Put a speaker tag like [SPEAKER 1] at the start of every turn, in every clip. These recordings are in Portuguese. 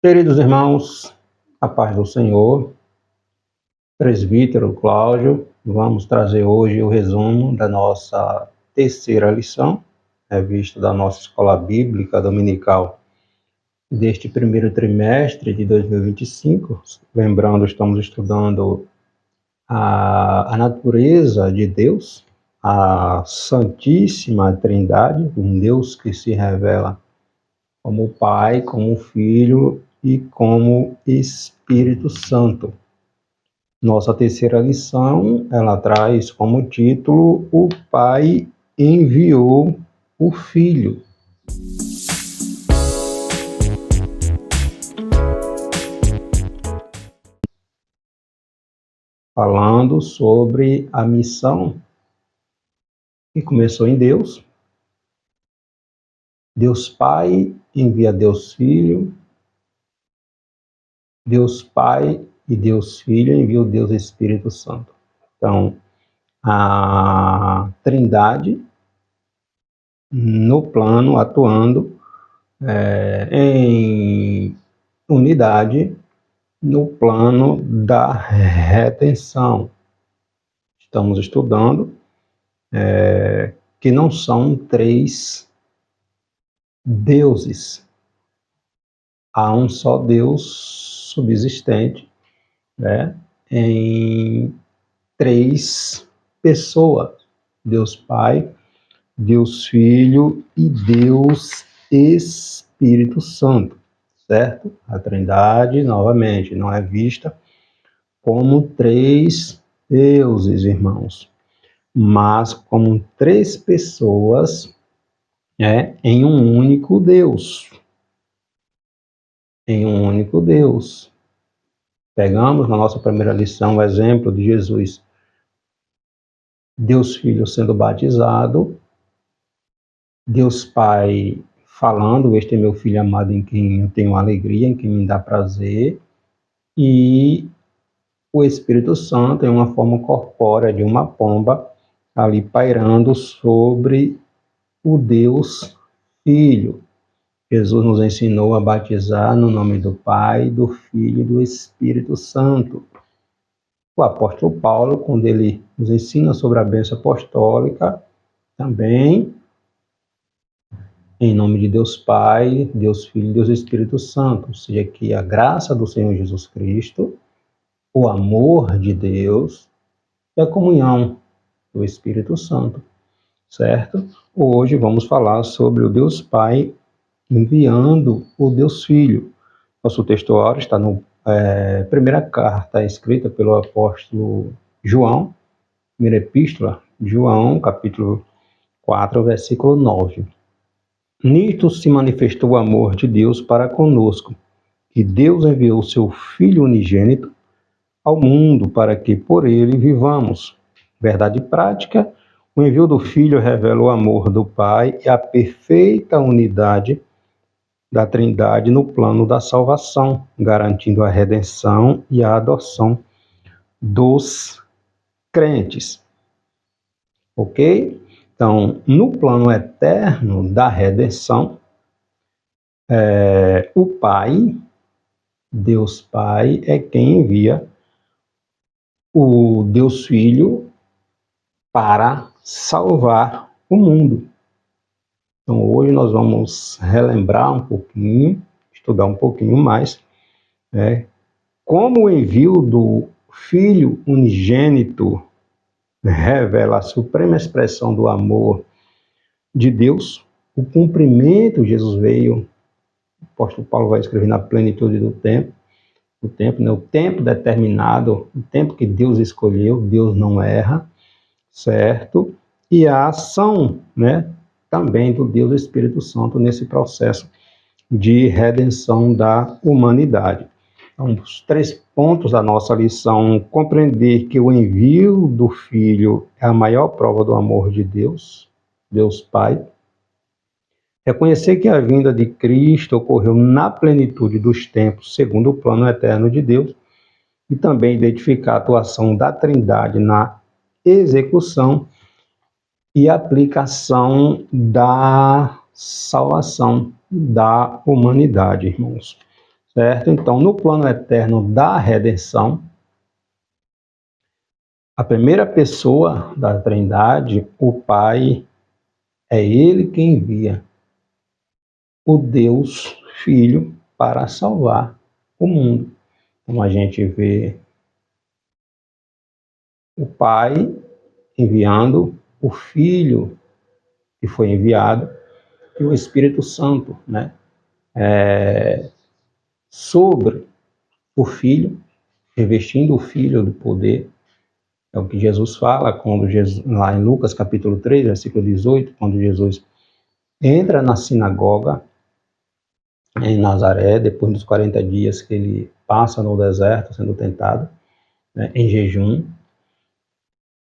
[SPEAKER 1] Queridos irmãos, a paz do Senhor, presbítero Cláudio, vamos trazer hoje o resumo da nossa terceira lição, revista da nossa Escola Bíblica Dominical deste primeiro trimestre de 2025. Lembrando, estamos estudando a natureza de Deus, a Santíssima Trindade, um Deus que se revela como Pai, como Filho e como Espírito Santo. Nossa terceira lição, ela traz como título: O Pai enviou o Filho. Falando sobre a missão que começou em Deus. Deus Pai envia Deus Filho, Deus Pai e Deus Filho envia o Deus Espírito Santo. Então, a Trindade no plano, atuando em unidade no plano da redenção. Estamos estudando que não são três deuses. Há um só Deus subsistente, em três pessoas: Deus Pai, Deus Filho e Deus Espírito Santo, certo? A Trindade, novamente, não é vista como três deuses, irmãos, mas como três pessoas em um único Deus. Em um único Deus. Pegamos na nossa primeira lição o exemplo de Jesus, Deus Filho sendo batizado, Deus Pai falando: este é meu Filho amado em quem eu tenho alegria, em quem me dá prazer, e o Espírito Santo em uma forma corpórea de uma pomba, ali pairando sobre o Deus Filho. Jesus nos ensinou a batizar no nome do Pai, do Filho e do Espírito Santo. O apóstolo Paulo, quando ele nos ensina sobre a bênção apostólica, também em nome de Deus Pai, Deus Filho e Deus Espírito Santo, ou seja, que a graça do Senhor Jesus Cristo, o amor de Deus e a comunhão do Espírito Santo, certo? Hoje vamos falar sobre o Deus Pai enviando o Deus Filho. Nosso textuário está na primeira carta escrita pelo apóstolo João, primeira epístola de João, capítulo 4, versículo 9. Nisto se manifestou o amor de Deus para conosco, que Deus enviou seu Filho unigênito ao mundo para que por ele vivamos. Verdade prática: o envio do Filho revela o amor do Pai e a perfeita unidade da Trindade no plano da salvação, garantindo a redenção e a adoção dos crentes. Ok? Então, no plano eterno da redenção, o Pai, Deus Pai, é quem envia o Deus Filho para salvar o mundo. Então, hoje nós vamos relembrar um pouquinho, estudar um pouquinho mais, como o envio do Filho unigênito revela a suprema expressão do amor de Deus, o cumprimento. Jesus veio, o apóstolo Paulo vai escrever, na plenitude do tempo, o tempo determinado, o tempo que Deus escolheu. Deus não erra, certo? E a ação, também do Deus Espírito Santo nesse processo de redenção da humanidade. Então, os 3 pontos da nossa lição: compreender que o envio do Filho é a maior prova do amor de Deus, Deus Pai. Reconhecer que a vinda de Cristo ocorreu na plenitude dos tempos, segundo o plano eterno de Deus. E também identificar a atuação da Trindade na execução e aplicação da salvação da humanidade, irmãos. certo? Então, no plano eterno da redenção, a primeira pessoa da Trindade, o Pai, é Ele quem envia o Deus Filho para salvar o mundo. Então, a gente vê o Pai enviando o Filho que foi enviado e o Espírito Santo, né? Sobre o Filho, revestindo o Filho do poder. É o que Jesus fala quando Jesus, lá em Lucas capítulo 3, versículo 18, quando Jesus entra na sinagoga em Nazaré, depois dos 40 dias que ele passa no deserto sendo tentado, né, em jejum.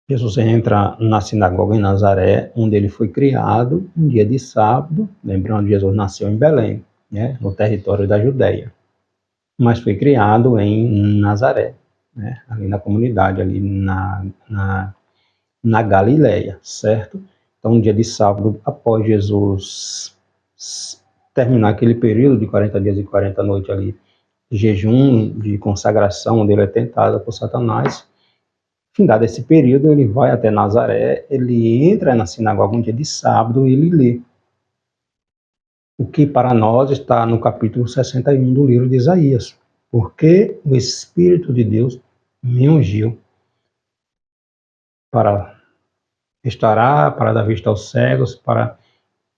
[SPEAKER 1] Jesus entra na sinagoga em Nazaré, onde ele foi criado, um dia de sábado, lembrando que Jesus nasceu em Belém, né, no território da Judéia, mas foi criado em Nazaré, né, ali na comunidade, ali na Galileia, certo? Então, um dia de sábado, após Jesus terminar aquele período de 40 dias e 40 noites ali, de jejum, de consagração, onde ele é tentado por Satanás, findado esse período, ele vai até Nazaré, ele entra na sinagoga um dia de sábado e ele lê. O que para nós está no capítulo 61 do livro de Isaías. Porque o Espírito de Deus me ungiu para restaurar, para dar vista aos cegos, para...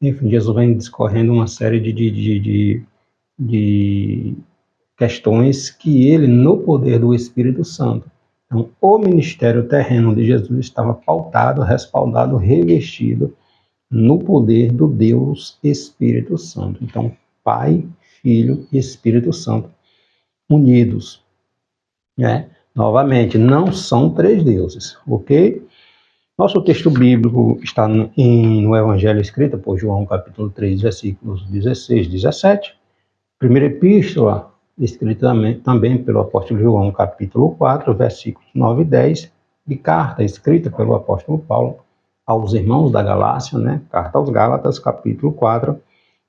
[SPEAKER 1] Enfim, Jesus vem discorrendo uma série de questões que ele, no poder do Espírito Santo. Então, o ministério terreno de Jesus estava pautado, respaldado, revestido no poder do Deus Espírito Santo. Então, Pai, Filho e Espírito Santo unidos, né? Novamente, não são três deuses, ok? Nosso texto bíblico está no Evangelho escrito por João, capítulo 3, versículos 16 e 17. Primeira epístola, escrita também pelo apóstolo João, capítulo 4, versículos 9 e 10. E carta escrita pelo apóstolo Paulo aos irmãos da Galácia, né? Carta aos Gálatas, capítulo 4,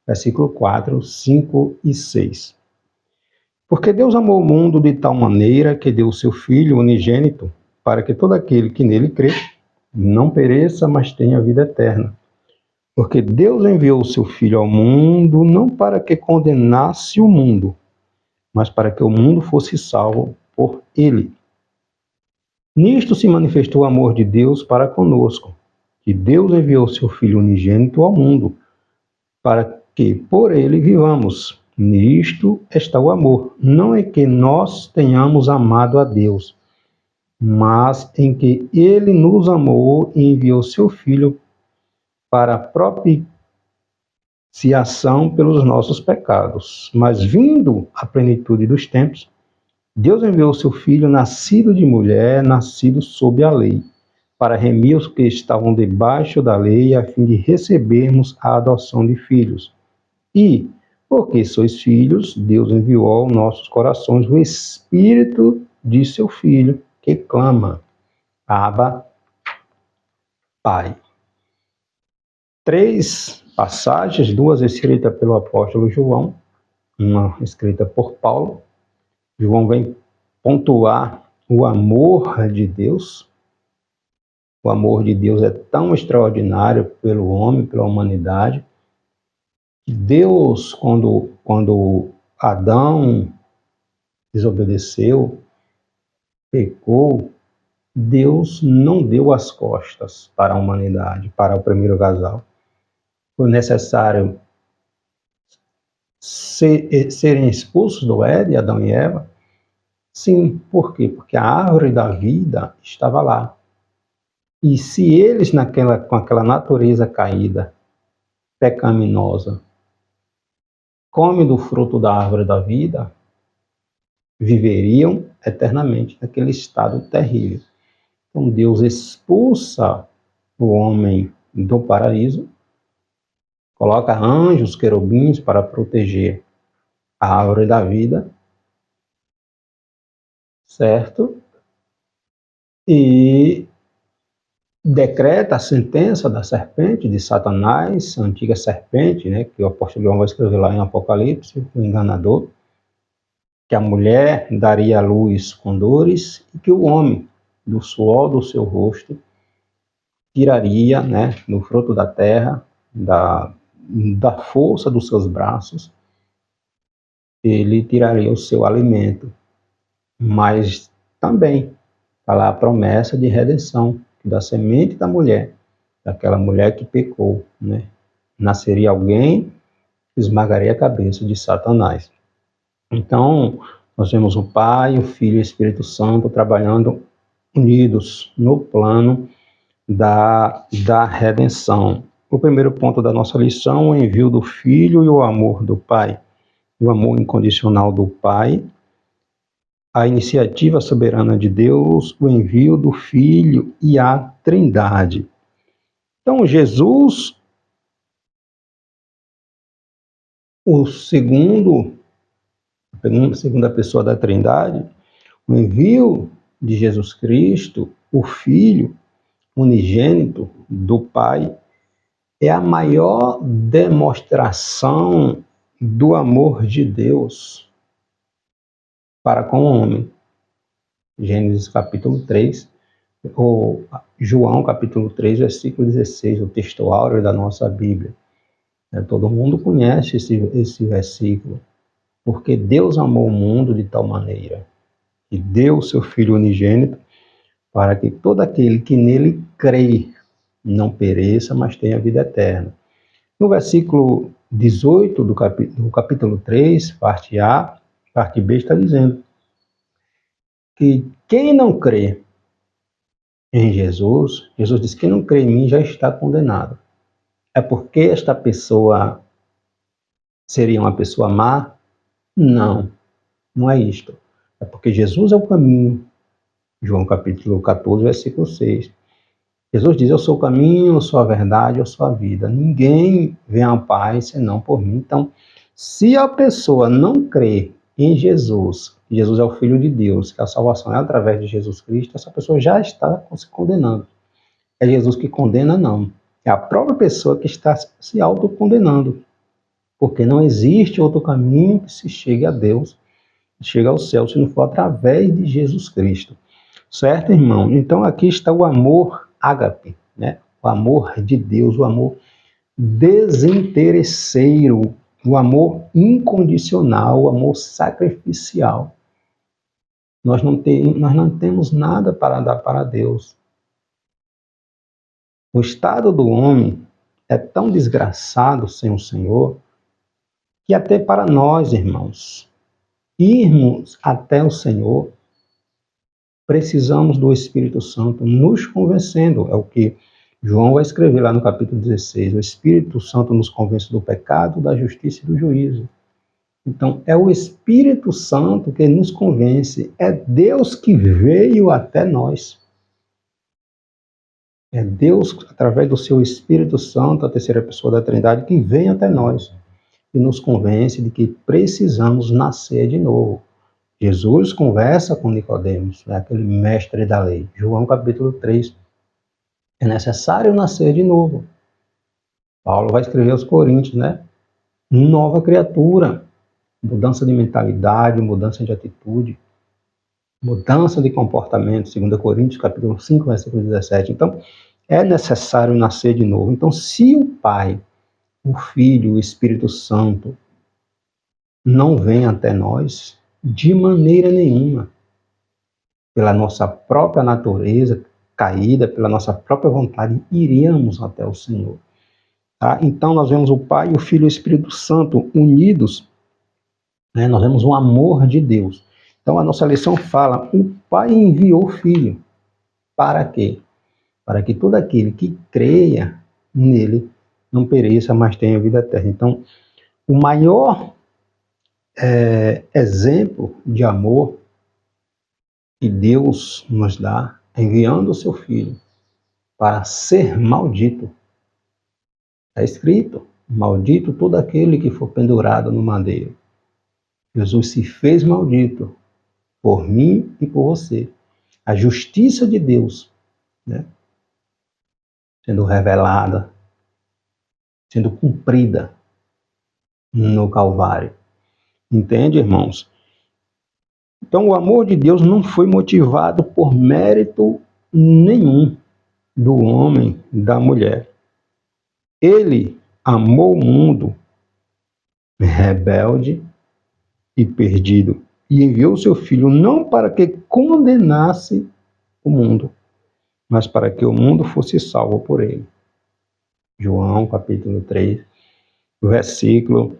[SPEAKER 1] versículo 4, 5 e 6. Porque Deus amou o mundo de tal maneira que deu o seu Filho unigênito, para que todo aquele que nele crê não pereça, mas tenha vida eterna. Porque Deus enviou o seu Filho ao mundo não para que condenasse o mundo, mas para que o mundo fosse salvo por ele. Nisto se manifestou o amor de Deus para conosco, que Deus enviou o seu Filho unigênito ao mundo, para que por ele vivamos. Nisto está o amor, não é que nós tenhamos amado a Deus, mas em que ele nos amou e enviou seu Filho para propiciação pelos nossos pecados. Mas vindo a plenitude dos tempos, Deus enviou seu Filho, nascido de mulher, nascido sob a lei, para remir os que estavam debaixo da lei, a fim de recebermos a adoção de filhos. E, porque sois filhos, Deus enviou aos nossos corações o Espírito de seu Filho, que clama, Abba, Pai. Três passagens, duas escritas pelo apóstolo João, uma escrita por Paulo. João vem pontuar o amor de Deus. O amor de Deus é tão extraordinário pelo homem, pela humanidade, que Deus, quando Adão desobedeceu, pecou, Deus não deu as costas para a humanidade, para o primeiro casal. Foi necessário serem expulsos do Éden, Adão e Eva? Sim, por quê? Porque a árvore da vida estava lá. E se eles, com aquela natureza caída, pecaminosa, comem do fruto da árvore da vida, viveriam eternamente naquele estado terrível. Então Deus expulsa o homem do paraíso, coloca anjos, querubins para proteger a árvore da vida, certo? E decreta a sentença da serpente, de Satanás, a antiga serpente, né, que o apóstolo João vai escrever lá em Apocalipse, o enganador, que a mulher daria à luz com dores e que o homem, do suor do seu rosto, tiraria, né, no fruto da terra, da força dos seus braços, ele tiraria o seu alimento. Mas também está lá a promessa de redenção, da semente da mulher, daquela mulher que pecou, né? Nasceria alguém que esmagaria a cabeça de Satanás. Então, nós vemos o Pai, o Filho e o Espírito Santo trabalhando unidos no plano da redenção. O primeiro ponto da nossa lição, o envio do Filho e o amor do Pai. O amor incondicional do Pai, a iniciativa soberana de Deus, o envio do Filho e a Trindade. Então, Jesus, a segunda pessoa da Trindade, o envio de Jesus Cristo, o Filho unigênito do Pai, é a maior demonstração do amor de Deus para com o homem. Gênesis capítulo 3, ou João capítulo 3, versículo 16, o texto áureo da nossa Bíblia. Todo mundo conhece esse versículo, porque Deus amou o mundo de tal maneira que deu o seu Filho unigênito para que todo aquele que nele crê não pereça, mas tenha vida eterna. No versículo 18 do capítulo 3, parte A, parte B, está dizendo que quem não crê em Jesus, Jesus diz que quem não crê em mim já está condenado. É porque esta pessoa seria uma pessoa má? Não, não é isto. É porque Jesus é o caminho. João capítulo 14, versículo 6. Jesus diz, eu sou o caminho, eu sou a verdade, eu sou a vida. Ninguém vem ao Pai senão por mim. Então, se a pessoa não crê em Jesus, que Jesus é o Filho de Deus, que a salvação é através de Jesus Cristo, essa pessoa já está se condenando. É Jesus que condena, não. É a própria pessoa que está se autocondenando. Porque não existe outro caminho que se chegue a Deus, chegue ao céu, se não for através de Jesus Cristo. Certo, irmão? Então aqui está o amor ágape, né? O amor de Deus, o amor desinteresseiro, o amor incondicional, o amor sacrificial. Nós não temos nada para dar para Deus. O estado do homem é tão desgraçado sem o Senhor que até para nós, irmãos, irmos até o Senhor, precisamos do Espírito Santo nos convencendo. É o que João vai escrever lá no capítulo 16. O Espírito Santo nos convence do pecado, da justiça e do juízo. Então, é o Espírito Santo que nos convence. É Deus que veio até nós. É Deus, através do seu Espírito Santo, a terceira pessoa da Trindade, que vem até nós e nos convence de que precisamos nascer de novo. Jesus conversa com Nicodemos, né, aquele mestre da lei. João capítulo 3. É necessário nascer de novo. Paulo vai escrever aos Coríntios, né? Nova criatura. Mudança de mentalidade, mudança de atitude, mudança de comportamento. 2 Coríntios capítulo 5, versículo 17. Então, é necessário nascer de novo. Então, se o Pai, o Filho, o Espírito Santo não vem até nós, de maneira nenhuma, pela nossa própria natureza caída, pela nossa própria vontade, iríamos até o Senhor. Tá? Então, nós vemos o Pai, o Filho e o Espírito Santo unidos, né? Nós vemos o amor de Deus. Então, a nossa lição fala, o Pai enviou o Filho. Para quê? Para que todo aquele que creia nele não pereça, mas tenha vida eterna. Então, o maior exemplo de amor que Deus nos dá, enviando o seu Filho para ser maldito. Está escrito, maldito todo aquele que for pendurado no madeiro. Jesus se fez maldito por mim e por você. A justiça de Deus, né, sendo revelada, sendo cumprida no Calvário. Entende, irmãos? Então, o amor de Deus não foi motivado por mérito nenhum do homem, da mulher. Ele amou o mundo rebelde e perdido e enviou seu filho não para que condenasse o mundo, mas para que o mundo fosse salvo por ele. João, capítulo 3, versículo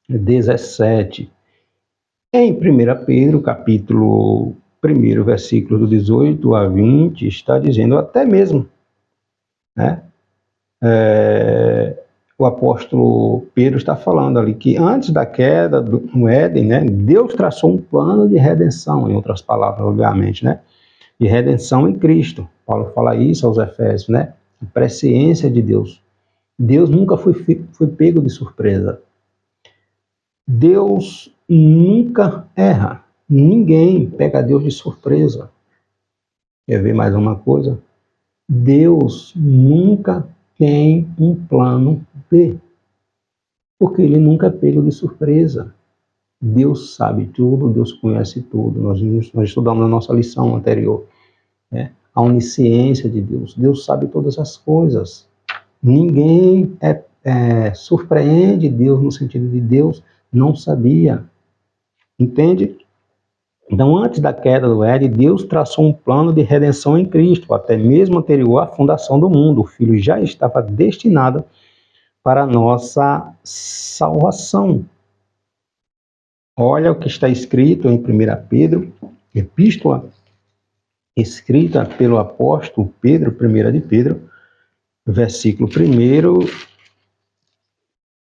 [SPEAKER 1] 17. Em 1 Pedro, capítulo 1, versículo do 18 a 20, está dizendo até mesmo, né? O apóstolo Pedro está falando ali que antes da queda no Éden, né, Deus traçou um plano de redenção, em outras palavras, obviamente, né? De redenção em Cristo. Paulo fala isso aos Efésios, né? A presciência de Deus. Deus nunca foi pego de surpresa. Deus nunca erra. Ninguém pega Deus de surpresa. Quer ver mais uma coisa? Deus nunca tem um plano B, porque ele nunca é pego de surpresa. Deus sabe tudo, Deus conhece tudo. Nós estudamos na nossa lição anterior, né? A onisciência de Deus. Deus sabe todas as coisas. Ninguém surpreende Deus no sentido de Deus não sabia. Entende? Então, antes da queda do Éden, Deus traçou um plano de redenção em Cristo, até mesmo anterior à fundação do mundo. O Filho já estava destinado para a nossa salvação. Olha o que está escrito em 1 Pedro, epístola escrita pelo apóstolo Pedro, 1 de Pedro, versículo 1,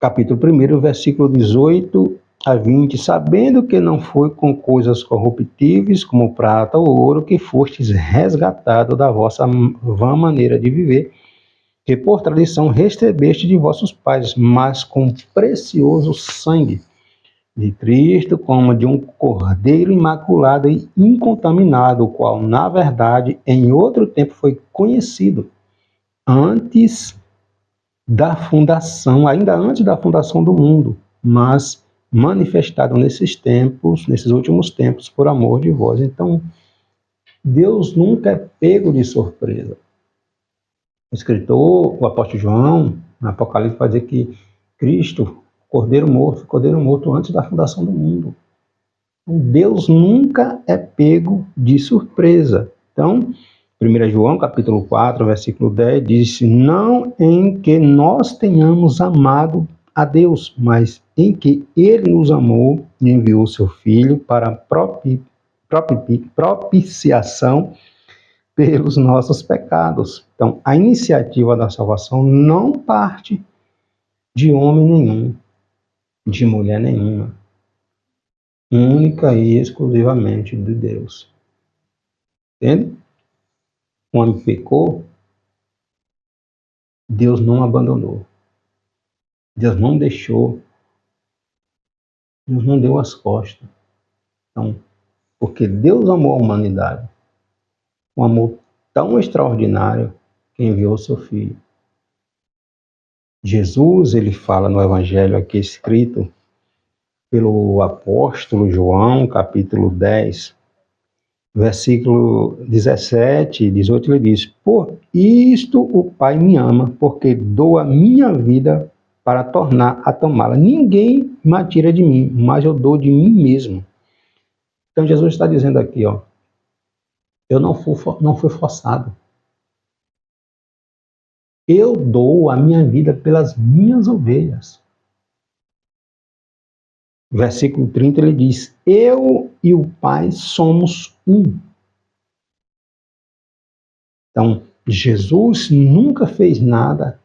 [SPEAKER 1] capítulo 1, versículo 18 a 20, sabendo que não foi com coisas corruptíveis, como prata ou ouro, que fostes resgatado da vossa vã maneira de viver, que por tradição recebeste de vossos pais, mas com precioso sangue de Cristo, como de um cordeiro imaculado e incontaminado, o qual, na verdade, em outro tempo foi conhecido, antes da fundação, ainda antes da fundação do mundo, mas manifestado nesses tempos, nesses últimos tempos, por amor de vós. Então, Deus nunca é pego de surpresa. O escritor, o apóstolo João, no Apocalipse, vai dizer que Cristo, Cordeiro morto antes da fundação do mundo. Então, Deus nunca é pego de surpresa. Então, 1 João, capítulo 4, versículo 10, diz: não em que nós tenhamos amado a Deus, mas em que Ele nos amou e enviou seu Filho para propiciação pelos nossos pecados. Então, a iniciativa da salvação não parte de homem nenhum, de mulher nenhuma, única e exclusivamente de Deus. Entende? O homem pecou, Deus não abandonou. Deus não deixou. Deus não deu as costas. Então, porque Deus amou a humanidade, um amor tão extraordinário que enviou seu Filho. Jesus, ele fala no Evangelho aqui escrito pelo apóstolo João, capítulo 10, versículo 17 e 18, ele diz: por isto o Pai me ama, porque dou a minha vida para tornar a tomá-la. Ninguém me tira de mim, mas eu dou de mim mesmo. Então Jesus está dizendo aqui, ó, eu não fui forçado. Eu dou a minha vida pelas minhas ovelhas. Versículo 30 ele diz: eu e o Pai somos um. Então, Jesus nunca fez nada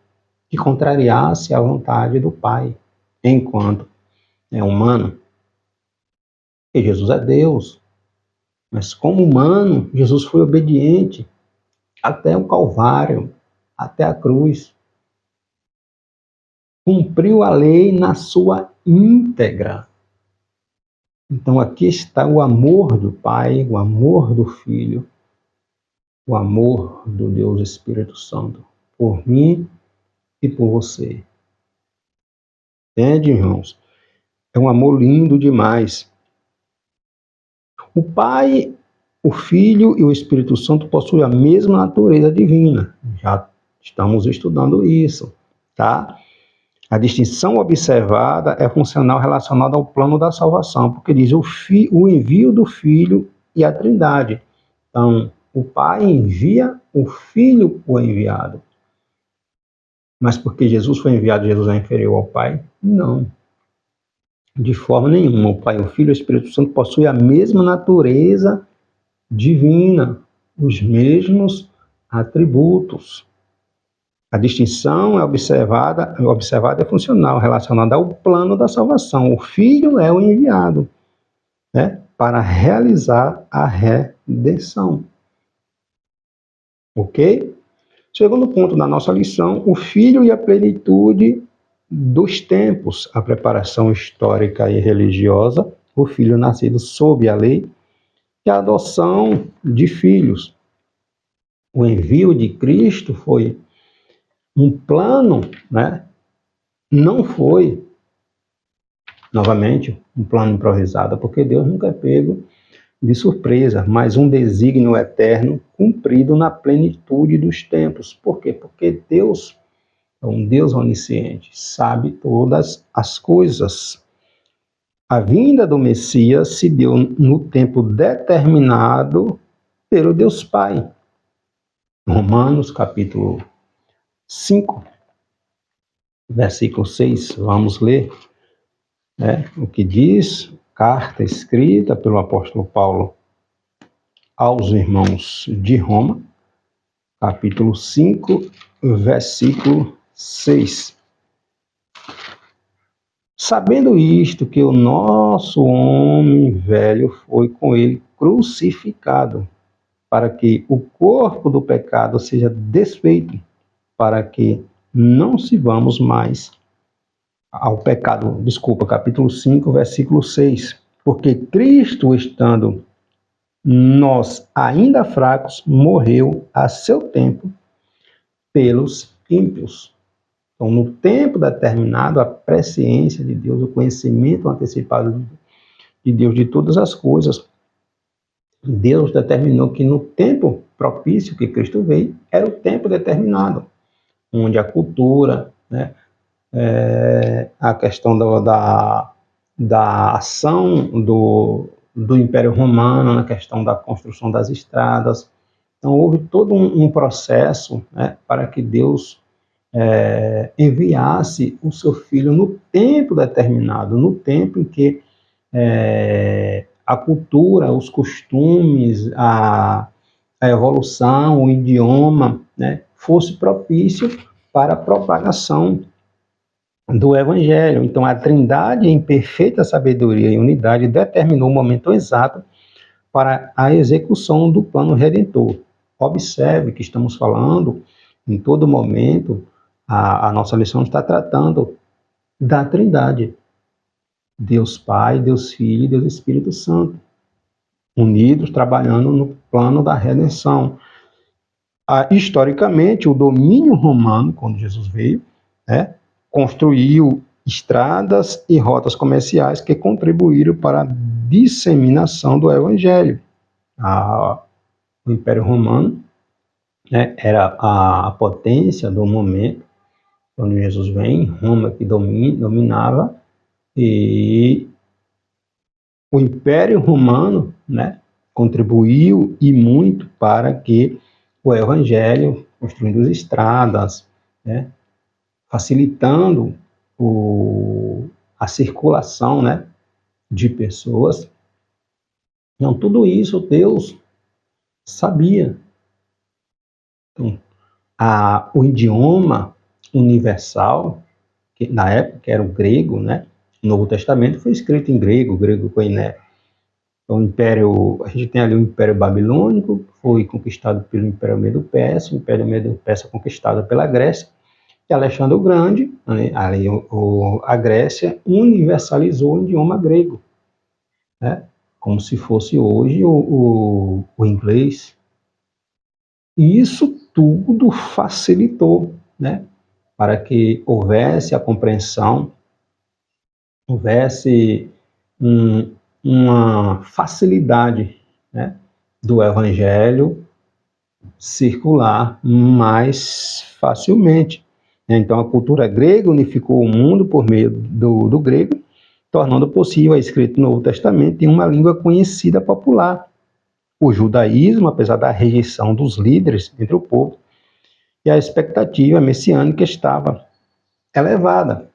[SPEAKER 1] que contrariasse a vontade do Pai, enquanto é humano. E Jesus é Deus. Mas como humano, Jesus foi obediente até o Calvário, até a cruz. Cumpriu a lei na sua íntegra. Então aqui está o amor do Pai, o amor do Filho, o amor do Deus Espírito Santo por mim e por você. Entende, irmãos? É um amor lindo demais. O Pai, o Filho e o Espírito Santo possuem a mesma natureza divina. Já estamos estudando isso, tá? A distinção observada é funcional relacionada ao plano da salvação, porque diz o envio do Filho e a Trindade. Então, o Pai envia, o Filho o enviado. Mas porque Jesus foi enviado, Jesus é inferior ao Pai? Não. De forma nenhuma. O Pai, o Filho e o Espírito Santo possuem a mesma natureza divina, os mesmos atributos. A distinção é observada é funcional, relacionada ao plano da salvação. O Filho é o enviado, né, para realizar a redenção. Ok? Segundo ponto da nossa lição, o Filho e a plenitude dos tempos, a preparação histórica e religiosa, o Filho nascido sob a lei, e a adoção de filhos. O envio de Cristo foi um plano, né? Não foi, novamente, um plano improvisado, porque Deus nunca é pego de surpresa, mas um desígnio eterno cumprido na plenitude dos tempos. Por quê? Porque Deus é um Deus onisciente, sabe todas as coisas. A vinda do Messias se deu no tempo determinado pelo Deus Pai. Romanos, capítulo 5, versículo 6, vamos ler, né, o que diz, carta escrita pelo apóstolo Paulo aos irmãos de Roma, capítulo 5, versículo 6. Sabendo isto, que o nosso homem velho foi com ele crucificado, para que o corpo do pecado seja desfeito, para que não sirvamos mais ao pecado. Desculpa, capítulo 5, versículo 6. Porque Cristo, estando nós ainda fracos, morreu a seu tempo pelos ímpios. Então, no tempo determinado, a presciência de Deus, o conhecimento antecipado de Deus de todas as coisas, Deus determinou que no tempo propício que Cristo veio, era o tempo determinado, onde a cultura, né, a questão da ação do Império Romano, na questão da construção das estradas. Então, houve todo um processo, né, para que Deus enviasse o seu Filho no tempo determinado, no tempo em que a cultura, os costumes, a evolução, o idioma, né, fosse propício para a propagação do Evangelho. Então, a Trindade, em perfeita sabedoria e unidade, determinou o momento exato para a execução do plano redentor. Observe que estamos falando, em todo momento, a nossa lição está tratando da Trindade. Deus Pai, Deus Filho e Deus Espírito Santo, unidos, trabalhando no plano da redenção. Historicamente, o domínio romano, quando Jesus veio, né, construiu estradas e rotas comerciais que contribuíram para a disseminação do Evangelho. O Império Romano, né, era a potência do momento, quando Jesus vem, Roma que dominava, e o Império Romano, né, contribuiu e muito para que o Evangelho, construindo as estradas, né, facilitando a circulação, né, de pessoas. Então, tudo isso Deus sabia. Então, o idioma universal, que na época era o grego, né, o Novo Testamento foi escrito em grego, grego koiné. Então, a gente tem ali o Império Babilônico, foi conquistado pelo Império Medo-Persa, o Império Medo-Persa conquistado pela Grécia, e Alexandre o Grande, né, a Grécia, universalizou o idioma grego, né, como se fosse hoje o inglês. E isso tudo facilitou, né, para que houvesse a compreensão, houvesse uma facilidade, né, do evangelho circular mais facilmente. Então, a cultura grega unificou o mundo por meio do grego, tornando possível a escrita do Novo Testamento em uma língua conhecida popular. O judaísmo, apesar da rejeição dos líderes entre o povo, e a expectativa messiânica estava elevada.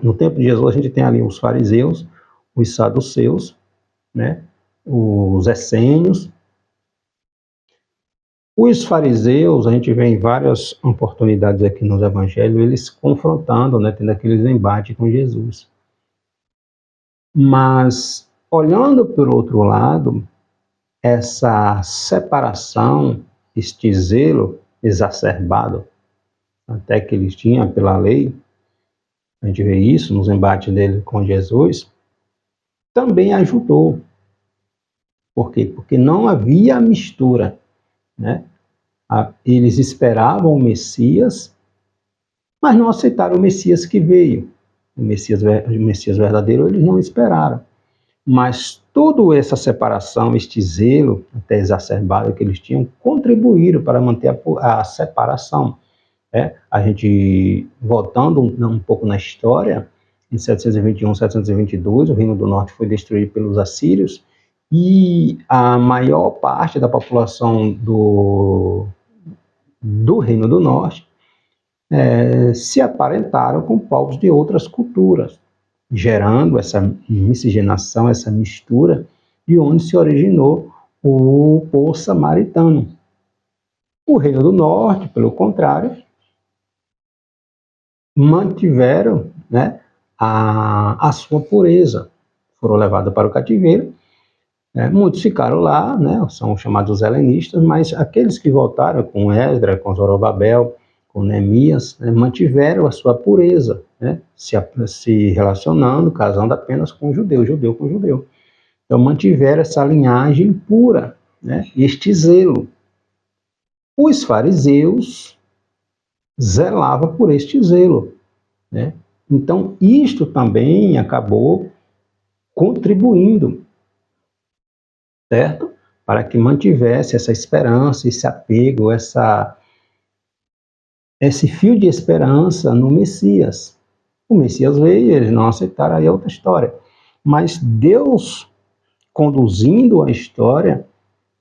[SPEAKER 1] No tempo de Jesus, a gente tem ali os fariseus, os saduceus, né, os essênios. Os fariseus, a gente vê em várias oportunidades aqui nos evangelhos, eles confrontando, né, tendo aqueles embates com Jesus. Mas, olhando por outro lado, essa separação, este zelo exacerbado, até que eles tinham pela lei, a gente vê isso nos embates dele com Jesus, também ajudou. Por quê? Porque não havia mistura, né? Eles esperavam o Messias, mas não aceitaram o Messias que veio. O Messias verdadeiro eles não esperaram. Mas toda essa separação, este zelo até exacerbado que eles tinham, contribuíram para manter a separação. A gente, voltando um pouco na história, em 721, 722, o Reino do Norte foi destruído pelos assírios e a maior parte da população do Reino do Norte se aparentaram com povos de outras culturas, gerando essa miscigenação, essa mistura, de onde se originou o povo samaritano. O Reino do Norte, pelo contrário, mantiveram, né, a sua pureza. Foram levados para o cativeiro, muitos ficaram lá, né, são chamados helenistas, mas aqueles que voltaram com Esdras, com Zorobabel, com Neemias, né, mantiveram a sua pureza, né, se relacionando, casando apenas com judeu com judeu. Então mantiveram essa linhagem pura, né, este zelo. Os fariseus zelavam por este zelo, né? Então isto também acabou contribuindo, certo? Para que mantivesse essa esperança, esse apego, esse fio de esperança no Messias. O Messias veio, eles não aceitaram, aí é outra história. Mas Deus conduzindo a história,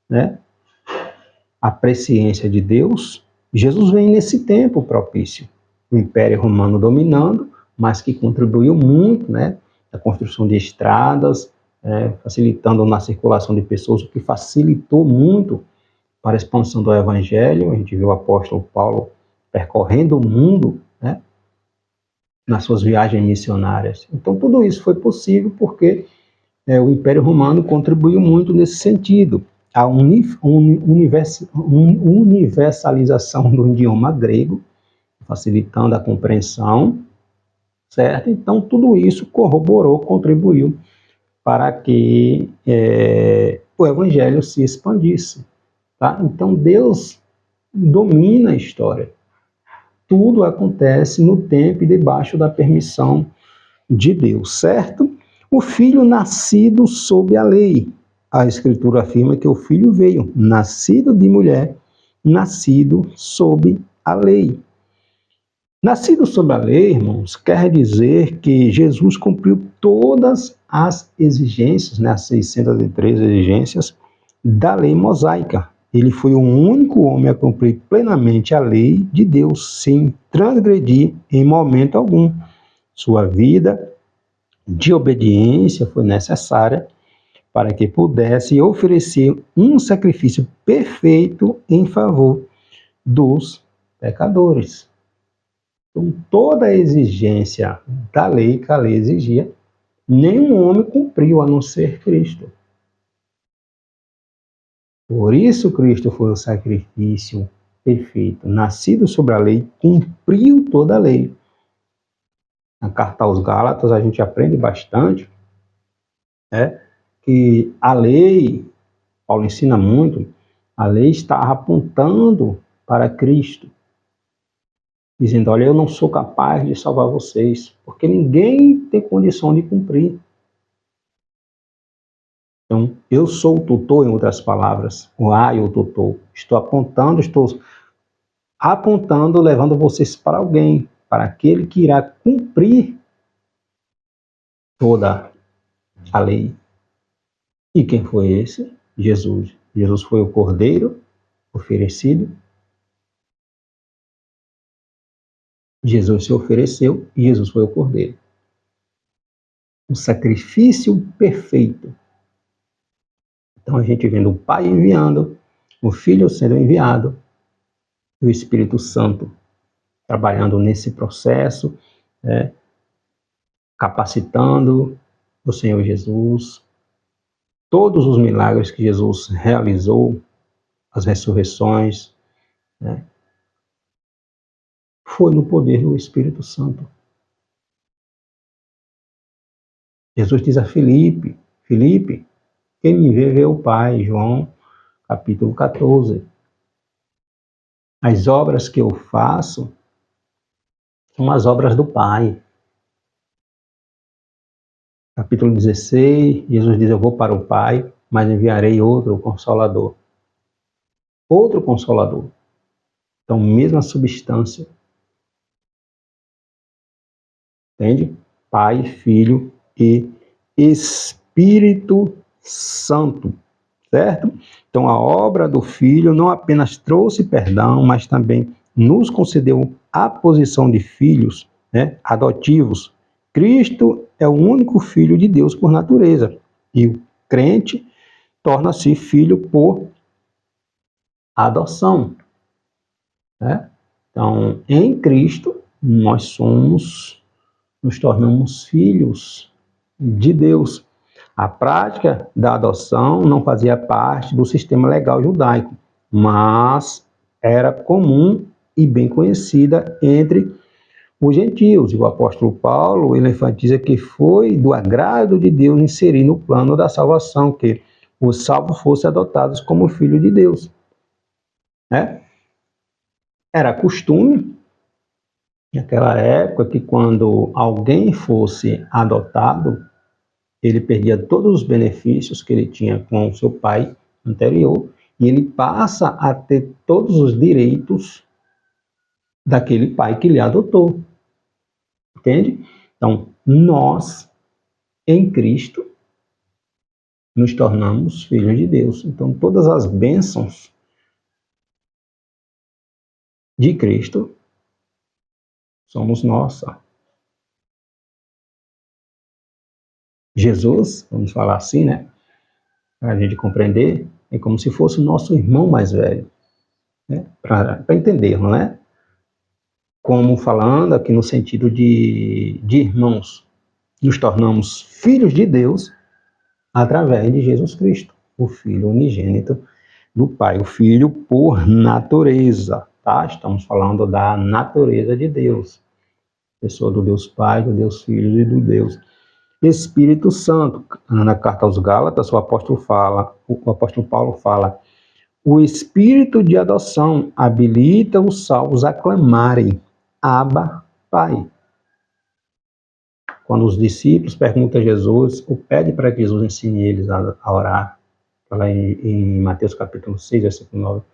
[SPEAKER 1] né, a presciência de Deus, Jesus vem nesse tempo propício. O Império Romano dominando, mas que contribuiu muito, né, na construção de estradas, facilitando na circulação de pessoas, o que facilitou muito para a expansão do Evangelho. A gente viu o apóstolo Paulo percorrendo o mundo, né, nas suas viagens missionárias. Então, tudo isso foi possível porque o Império Romano contribuiu muito nesse sentido. A universalização do idioma grego, facilitando a compreensão, certo? Então, tudo isso corroborou, contribuiu para que o Evangelho se expandisse. Tá? Então, Deus domina a história. Tudo acontece no tempo e debaixo da permissão de Deus, certo? O filho nascido sob a lei. A Escritura afirma que o filho veio, nascido de mulher, nascido sob a lei. Nascido sob a lei, irmãos, quer dizer que Jesus cumpriu todas as exigências, né, as 603 exigências da lei mosaica. Ele foi o único homem a cumprir plenamente a lei de Deus, sem transgredir em momento algum. Sua vida de obediência foi necessária para que pudesse oferecer um sacrifício perfeito em favor dos pecadores. Então, toda a exigência da lei que a lei exigia, nenhum homem cumpriu a não ser Cristo. Por isso Cristo foi o sacrifício perfeito, nascido sobre a lei, cumpriu toda a lei. Na carta aos Gálatas a gente aprende bastante, que a lei, Paulo ensina muito, a lei está apontando para Cristo, dizendo, olha, eu não sou capaz de salvar vocês, porque ninguém tem condição de cumprir. Então, eu sou o tutor, em outras palavras, o I, o tutor. Estou apontando, levando vocês para alguém, para aquele que irá cumprir toda a lei. E quem foi esse? Jesus. Jesus foi o cordeiro oferecido. Jesus se ofereceu e Jesus foi o cordeiro. O sacrifício perfeito. Então a gente vendo o Pai enviando, o Filho sendo enviado, e o Espírito Santo trabalhando nesse processo, capacitando o Senhor Jesus. Todos os milagres que Jesus realizou, as ressurreições, foi no poder do Espírito Santo. Jesus diz a Filipe, Filipe, quem me vê, vê o Pai, João capítulo 14. As obras que eu faço são as obras do Pai. Capítulo 16, Jesus diz, eu vou para o Pai, mas enviarei outro Consolador. Outro Consolador. Então, mesma substância. Entende? Pai, Filho e Espírito Santo. Certo? Então, a obra do Filho não apenas trouxe perdão, mas também nos concedeu a posição de filhos, adotivos. Cristo é o único filho de Deus por natureza. E o crente torna-se filho por adoção. Então, em Cristo, nós nos tornamos filhos de Deus. A prática da adoção não fazia parte do sistema legal judaico, mas era comum e bem conhecida entre os gentios. E o apóstolo Paulo, ele enfatiza que foi do agrado de Deus inserir no plano da salvação que os salvos fossem adotados como filho de Deus. Era costume, naquela época, que quando alguém fosse adotado, ele perdia todos os benefícios que ele tinha com o seu pai anterior e ele passa a ter todos os direitos daquele pai que lhe adotou. Entende? Então, nós, em Cristo, nos tornamos filhos de Deus. Então, todas as bênçãos de Cristo somos nossa. Jesus, vamos falar assim, para a gente compreender, é como se fosse o nosso irmão mais velho, para entendermos, Como falando aqui no sentido de irmãos, nos tornamos filhos de Deus através de Jesus Cristo, o Filho unigênito do Pai, o Filho por natureza, tá? Estamos falando da natureza de Deus, pessoa do Deus Pai, do Deus Filho e do Deus Espírito Santo. Na carta aos Gálatas, o apóstolo Paulo fala, o Espírito de adoção habilita os salvos a clamarem, Abba, Pai. Quando os discípulos perguntam a Jesus, ou pedem para que Jesus ensine eles a orar, lá em Mateus capítulo 6, versículo 9,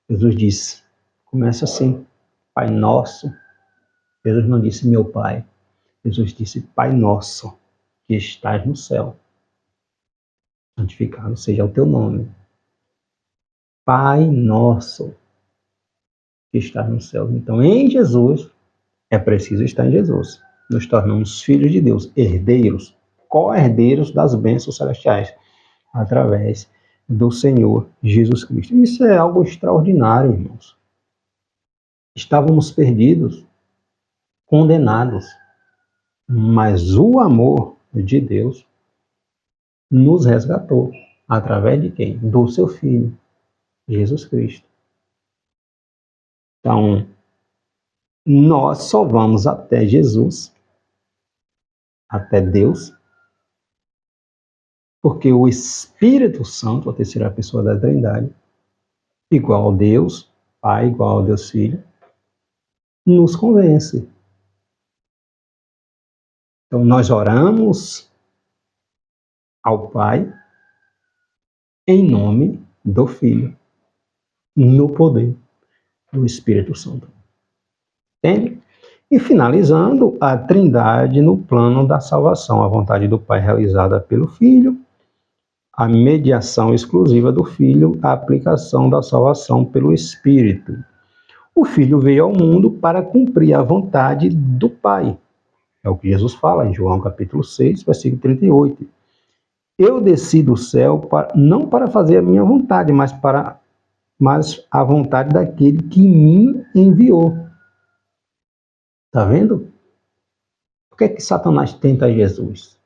[SPEAKER 1] Jesus diz, começa assim, Pai Nosso. Jesus não disse meu Pai, Jesus disse Pai Nosso, que estás no céu. Santificado seja o teu nome. Pai Nosso, que estás no céu. Então, em Jesus, é preciso estar em Jesus. Nos tornamos filhos de Deus, herdeiros, co-herdeiros das bênçãos celestiais, através do Senhor Jesus Cristo. Isso é algo extraordinário, irmãos. Estávamos perdidos, condenados, mas o amor de Deus nos resgatou. Através de quem? Do seu Filho, Jesus Cristo. Então, nós só vamos até Jesus, até Deus, porque o Espírito Santo, a terceira pessoa da Trindade, igual a Deus Pai, igual a Deus Filho, nos convence. Então, nós oramos ao Pai em nome do Filho, no poder do Espírito Santo. Entende? E finalizando, a Trindade no plano da salvação, a vontade do Pai realizada pelo Filho, a mediação exclusiva do Filho, a aplicação da salvação pelo Espírito. O Filho veio ao mundo para cumprir a vontade do Pai. É o que Jesus fala em João capítulo 6, versículo 38. Eu desci do céu não para fazer a minha vontade, mas a vontade daquele que me enviou. Está vendo? Por que Satanás tenta Jesus?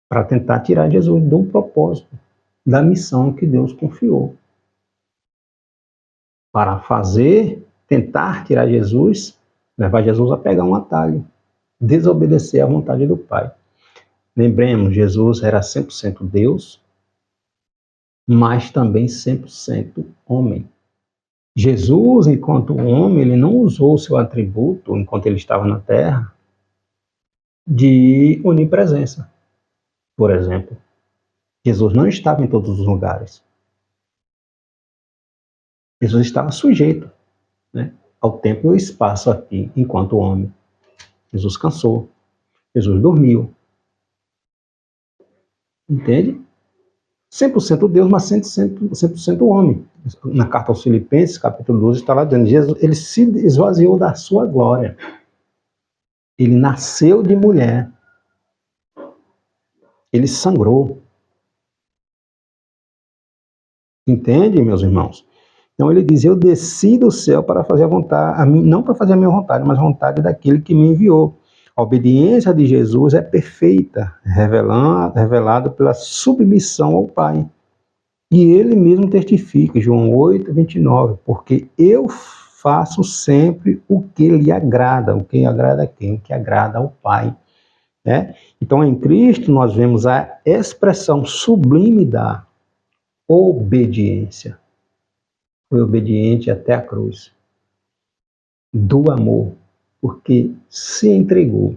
[SPEAKER 1] Para tentar tirar Jesus do propósito, da missão que Deus confiou. Para tentar tirar Jesus, levar Jesus a pegar um atalho, desobedecer à vontade do Pai. Lembremos, Jesus era 100% Deus, mas também 100% homem. Jesus, enquanto homem, ele não usou o seu atributo, enquanto ele estava na terra, de onipresença. Por exemplo, Jesus não estava em todos os lugares. Jesus estava sujeito, né, ao tempo e ao espaço aqui, enquanto homem. Jesus cansou, Jesus dormiu. Entende? 100% Deus, mas 100% homem. Na carta aos Filipenses, capítulo 12, está lá dizendo, Jesus, ele se esvaziou da sua glória. Ele nasceu de mulher. Ele sangrou. Entende, meus irmãos? Então ele diz, eu desci do céu para fazer a vontade, não para fazer a minha vontade, mas a vontade daquele que me enviou. A obediência de Jesus é perfeita, revelada pela submissão ao Pai. E ele mesmo testifica, João 8, 29, porque eu faço sempre o que lhe agrada. O que agrada a quem? O que agrada ao Pai. Né? Então, em Cristo, nós vemos a expressão sublime da obediência. Foi obediente até a cruz. Do amor, porque se entregou.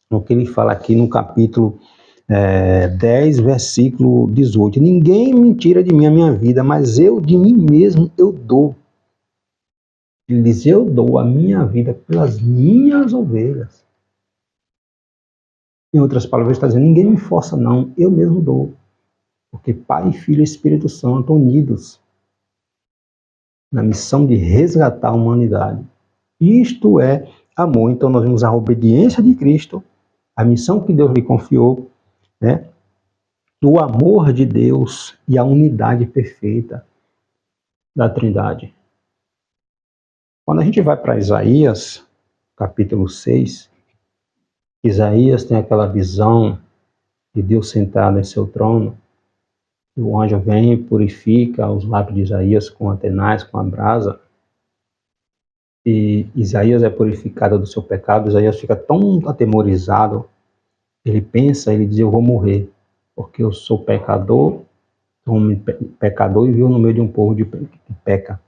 [SPEAKER 1] O que ele fala aqui no capítulo 10, versículo 18. Ninguém me tira de mim a minha vida, mas eu de mim mesmo eu dou. Ele diz, eu dou a minha vida pelas minhas ovelhas. Em outras palavras, ele está dizendo, ninguém me força não, eu mesmo dou. Porque Pai, Filho e Espírito Santo unidos na missão de resgatar a humanidade. Isto é amor. Então nós vemos a obediência de Cristo, a missão que Deus lhe confiou, né? O amor de Deus e a unidade perfeita da Trindade. Quando a gente vai para Isaías, capítulo 6, Isaías tem aquela visão de Deus sentado em seu trono, e o anjo vem e purifica os lábios de Isaías com a tenaz, com a brasa, e Isaías é purificado do seu pecado. Isaías fica tão atemorizado, ele pensa, ele diz, eu vou morrer, porque eu sou pecador, homem pecador e vivo no meio de um povo que peca.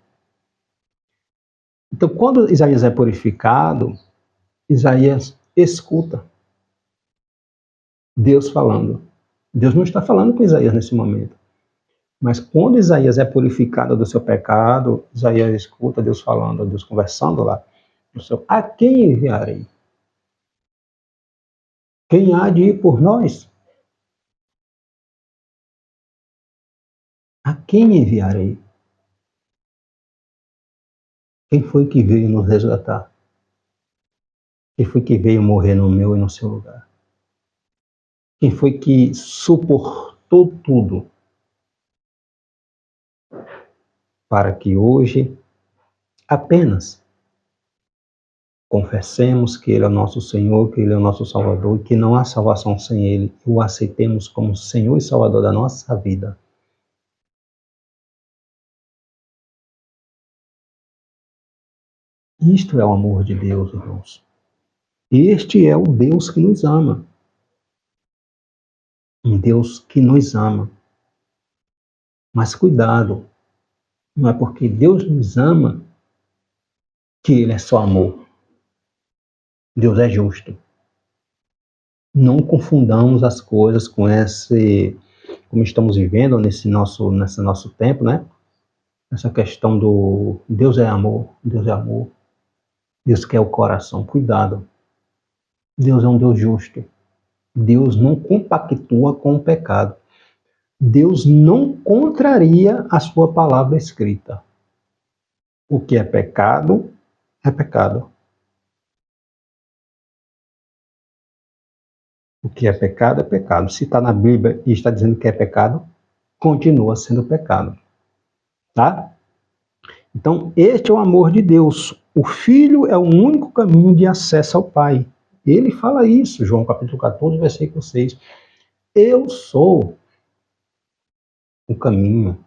[SPEAKER 1] Então, quando Isaías é purificado, Isaías escuta Deus falando. Deus não está falando com Isaías nesse momento. Mas quando Isaías é purificado do seu pecado, Isaías escuta Deus falando, Deus conversando lá. A quem enviarei? Quem há de ir por nós? A quem enviarei? Quem foi que veio nos resgatar? Quem foi que veio morrer no meu e no seu lugar? Quem foi que suportou tudo para que hoje apenas confessemos que Ele é o nosso Senhor, que Ele é o nosso Salvador e que não há salvação sem Ele, e o aceitemos como Senhor e Salvador da nossa vida. Isto é o amor de Deus, irmãos. Este é o Deus que nos ama. Um Deus que nos ama. Mas cuidado, não é porque Deus nos ama que Ele é só amor. Deus é justo. Não confundamos as coisas com como estamos vivendo nesse nosso tempo, né? Essa questão do Deus é amor, Deus é amor, Deus quer o coração. Cuidado, Deus é um Deus justo. Deus não compactua com o pecado. Deus não contraria a sua palavra escrita. O que é pecado, é pecado. O que é pecado, é pecado. Se está na Bíblia e está dizendo que é pecado, continua sendo pecado. Tá? Então, este é o amor de Deus. O Filho é o único caminho de acesso ao Pai. Ele fala isso, João capítulo 14, versículo 6. Eu sou o caminho.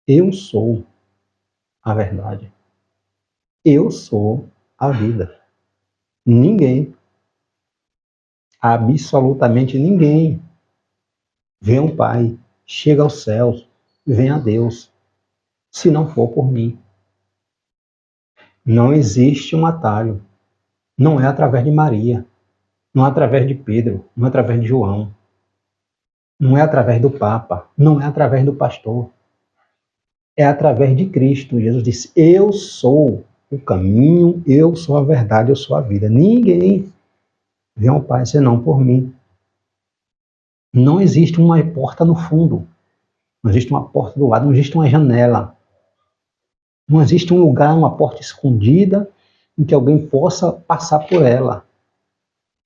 [SPEAKER 1] Eu sou a verdade. Eu sou a vida. Ninguém, absolutamente ninguém, vê um Pai, chega aos céus, vem a Deus, se não for por mim. Não existe um atalho. Não é através de Maria, não é através de Pedro, não é através de João, não é através do Papa, não é através do pastor. É através de Cristo. Jesus disse, eu sou o caminho, eu sou a verdade, eu sou a vida. Ninguém vê ao Pai senão por mim. Não existe uma porta no fundo, não existe uma porta do lado, não existe uma janela. Não existe um lugar, uma porta escondida em que alguém possa passar por ela.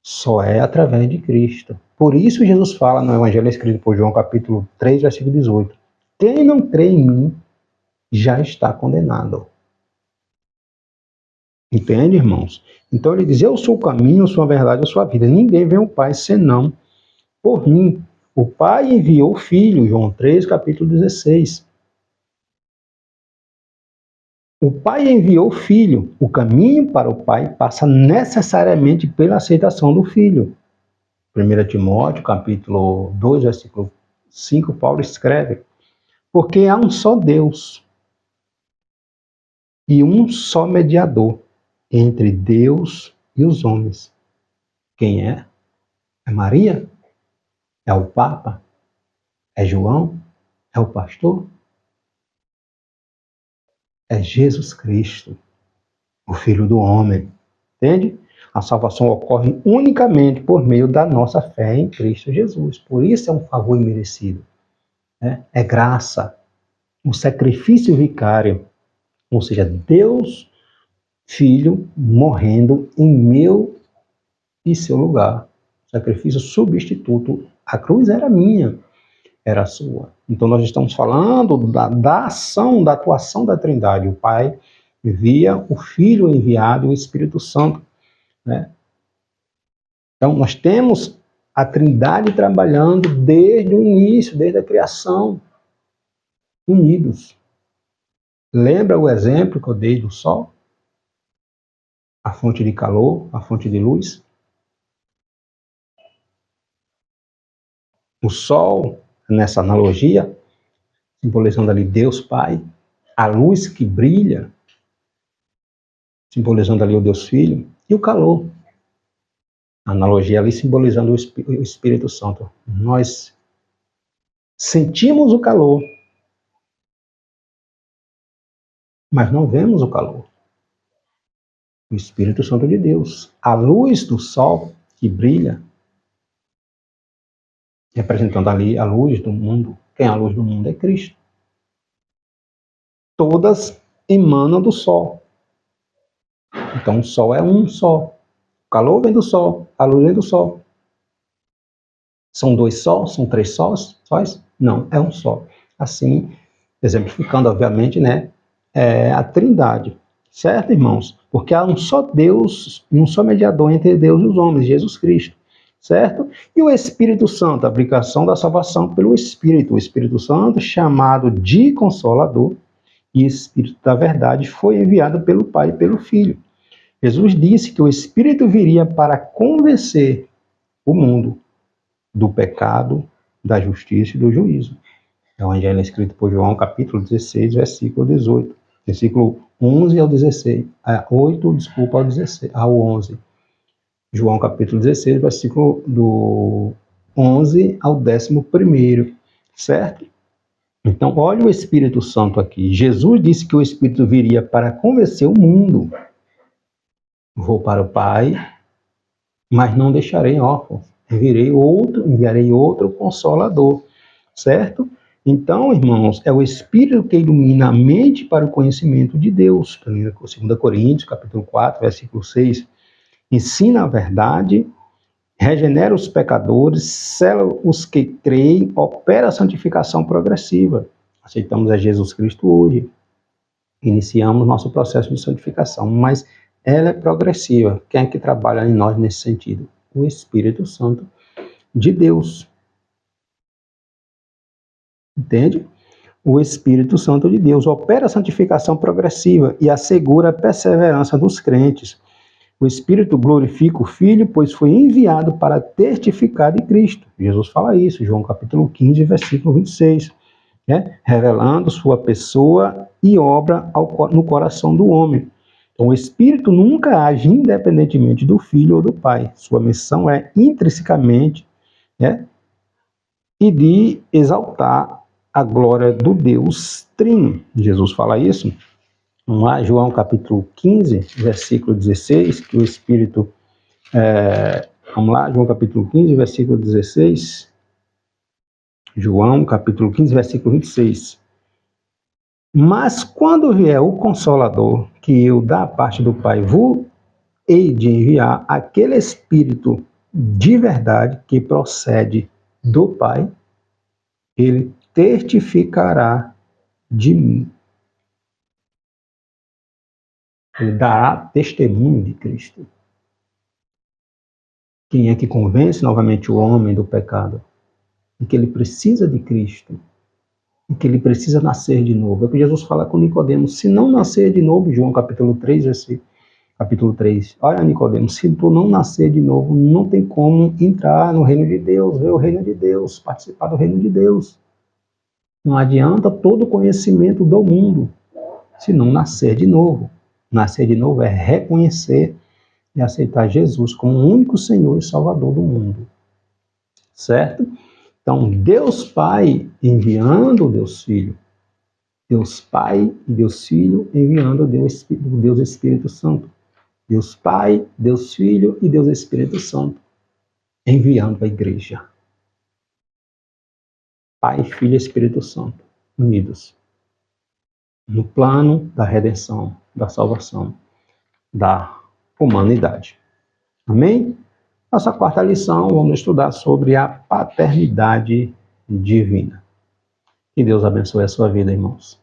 [SPEAKER 1] Só é através de Cristo. Por isso Jesus fala no Evangelho escrito por João, capítulo 3, versículo 18. Quem não crê em mim, já está condenado. Entende, irmãos? Então ele diz, eu sou o caminho, eu sou a verdade, eu sou a vida. Ninguém vem ao Pai senão por mim. O Pai enviou o Filho, João 3, capítulo 16. O Pai enviou o Filho. O caminho para o Pai passa necessariamente pela aceitação do Filho. 1 Timóteo, capítulo 2, versículo 5, Paulo escreve, porque há um só Deus e um só mediador entre Deus e os homens. Quem é? É Maria? É o Papa? É João? É o pastor? É Jesus Cristo, o Filho do Homem. Entende? A salvação ocorre unicamente por meio da nossa fé em Cristo Jesus. Por isso é um favor imerecido. Né? É graça. Um sacrifício vicário. Ou seja, Deus, Filho, morrendo em meu e seu lugar. Sacrifício substituto. A cruz era minha, era sua. Então nós estamos falando da ação, da atuação da Trindade. O Pai envia o Filho enviado e o Espírito Santo. Né? Então nós temos a Trindade trabalhando desde o início, desde a criação, unidos. Lembra o exemplo que eu dei do Sol? A fonte de calor, a fonte de luz? O Sol, nessa analogia, simbolizando ali Deus Pai, a luz que brilha, simbolizando ali o Deus Filho, e o calor, a analogia ali simbolizando o Espírito Santo. Nós sentimos o calor, mas não vemos o calor. O Espírito Santo de Deus, a luz do sol que brilha, representando ali a luz do mundo. Quem é a luz do mundo? É Cristo. Todas emanam do sol. Então o sol é um só. O calor vem do sol, a luz vem do sol. São dois sóis? São três sóis? Não, é um só. Assim, exemplificando, obviamente, né, a Trindade. Certo, irmãos? Porque há um só Deus e um só mediador entre Deus e os homens, Jesus Cristo. Certo? E o Espírito Santo, a aplicação da salvação pelo Espírito. O Espírito Santo, chamado de Consolador, e Espírito da Verdade, foi enviado pelo Pai e pelo Filho. Jesus disse que o Espírito viria para convencer o mundo do pecado, da justiça e do juízo. É o Evangelho escrito por João, capítulo 16, versículo 18. Versículo 11 ao 16. 8, desculpa, ao 16, ao 11. João capítulo 16, versículo do 11 ao 11º, certo? Então, olha o Espírito Santo aqui. Jesus disse que o Espírito viria para convencer o mundo. Vou para o Pai, mas não deixarei órfão. Enviarei outro Consolador, certo? Então, irmãos, é o Espírito que ilumina a mente para o conhecimento de Deus. 2 Coríntios, capítulo 4, versículo 6. Ensina a verdade, regenera os pecadores, sela os que creem, opera a santificação progressiva. Aceitamos a Jesus Cristo hoje, iniciamos nosso processo de santificação, mas ela é progressiva. Quem é que trabalha em nós nesse sentido? O Espírito Santo de Deus. Entende? O Espírito Santo de Deus opera a santificação progressiva e assegura a perseverança dos crentes. O Espírito glorifica o Filho, pois foi enviado para testificar de Cristo. Jesus fala isso, João capítulo 15, versículo 26, né? Revelando sua pessoa e obra no coração do homem. Então, o Espírito nunca age independentemente do Filho ou do Pai. Sua missão é intrinsecamente, né, e de exaltar a glória do Deus Trino. Jesus fala isso. Vamos lá, João capítulo 15, versículo 16, que o Espírito... vamos lá, João capítulo 15, versículo 16. João capítulo 15, versículo 26. Mas quando vier o Consolador, que eu da parte do Pai vos hei de enviar, aquele Espírito de verdade que procede do Pai, ele testificará de mim. Ele dará testemunho de Cristo. Quem é que convence novamente o homem do pecado? E que ele precisa de Cristo. E que ele precisa nascer de novo. É o que Jesus fala com Nicodemos. Se não nascer de novo, João capítulo 3, capítulo 3. Olha, Nicodemos, se tu não nascer de novo, não tem como entrar no reino de Deus, ver o reino de Deus, participar do reino de Deus. Não adianta todo o conhecimento do mundo, se não nascer de novo. Nascer de novo é reconhecer e aceitar Jesus como o único Senhor e Salvador do mundo. Certo? Então, Deus Pai enviando o Deus Filho. Deus Pai e Deus Filho enviando o Deus Espírito Santo. Deus Pai, Deus Filho e Deus Espírito Santo enviando a igreja. Pai, Filho e Espírito Santo unidos no plano da redenção, da salvação, da humanidade. Amém? Nossa quarta lição, vamos estudar sobre a paternidade divina. Que Deus abençoe a sua vida, irmãos.